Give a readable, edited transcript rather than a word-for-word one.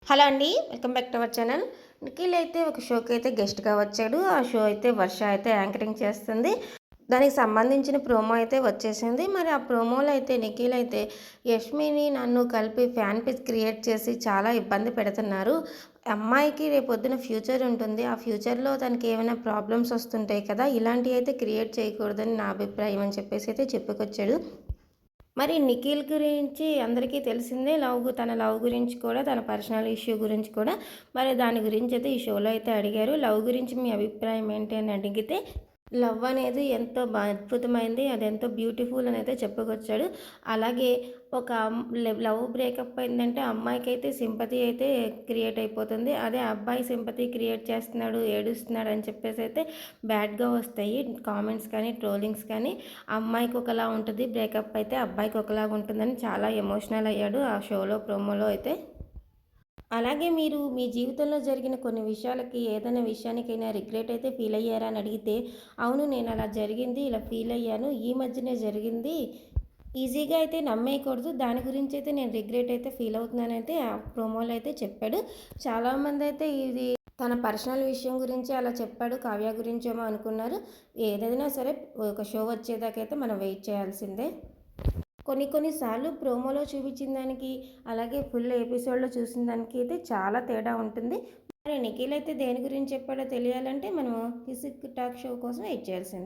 Hello అండి. Welcome back to our channel. Nikhil అయితే ఒక షోకి అయితే గెస్ట్‌గా వచ్చాడు. ఆ షో అయితే వర్ష అయితే యాంకరింగ్ చేస్తుంది. దానికి సంబంధించిన ప్రోమో అయితే వచ్చేసింది. మరి ఆ ప్రోమోలో అయితే నిఖిల్ అయితే యష్మిని నన్ను కలిపి ఫ్యాన్ పేజ్ క్రియేట్ చేసి చాలా ఇబ్బంది పెడుతున్నారు. అమ్మాయికి రేపొద్దున ఫ్యూచర్ ఉంటుంది. ఆ ఫ్యూచర్‌లో తనకి ఏమైనా ప్రాబ్లమ్స్ వస్తుంటాయి కదా! ఇలాంటివి అయితే క్రియేట్ చేయకూడదని నా అభిప్రాయం అని చెప్పేసి అయితే చెప్పుకొచ్చాడు. మరి నిఖిల్ గురించి అందరికీ తెలిసిందే. తన లవ్ గురించి కూడా, తన పర్సనల్ ఇష్యూ గురించి కూడా మరి దాని గురించి అయితే ఈ షోలో అయితే అడిగారు. లవ్ గురించి మీ అభిప్రాయం ఏంటి అని అడిగితే, లవ్ అనేది ఎంతో అద్భుతమైంది. అదెంతో బ్యూటిఫుల్ అని అయితే చెప్పుకొచ్చాడు. అలాగే ఒక లవ్ బ్రేకప్ అయిందంటే అమ్మాయికైతే సింపతి అయితే క్రియేట్ అయిపోతుంది. అదే అబ్బాయి సింపతి క్రియేట్ చేస్తున్నాడు, ఏడుస్తున్నాడు అని చెప్పేసి అయితే బ్యాడ్‌గా వస్తాయి కామెంట్స్ కానీ, ట్రోలింగ్స్ కానీ. అమ్మాయికి ఒకలా ఉంటది. బ్రేకప్ అయితే అబ్బాయికి ఒకలాగా ఉంటుందని చాలా ఎమోషనల్ అయ్యాడు ఆ షోలో ప్రోమోలో అయితే. అలాగే మీరు మీ జీవితంలో జరిగిన కొన్ని విషయాలకి ఏదైనా విషయానికైనా రిగ్రెట్ అయితే ఫీల్ అయ్యారా అని అడిగితే, అవును నేను అలా జరిగింది, ఇలా ఫీల్ అయ్యాను. ఈ మధ్యనే జరిగింది. ఈజీగా అయితే నమ్మేయకూడదు. దాని గురించి అయితే నేను రిగ్రెట్ అయితే ఫీల్ అవుతున్నానైతే ఆ ప్రోమోలో అయితే చెప్పాడు. చాలామంది అయితే ఇది తన పర్సనల్ విషయం గురించి అలా చెప్పాడు. కావ్య గురించేమో అనుకున్నారు. ఏదైనా సరే ఒక షో వచ్చేదాకైతే మనం వెయిట్ చేయాల్సిందే. కొన్ని సార్లు ప్రోమోలో చూపించిన దానికి, అలాగే ఫుల్ ఎపిసోడ్‌లో చూసిన దానికి అయితే చాలా తేడా ఉంటుంది. మరి నిఖిల్ అయితే దేని గురించి చెప్పాడో తెలియాలంటే మనము కిసిక్ టాక్ షో కోసం వెయిట్ చేయాల్సిందే.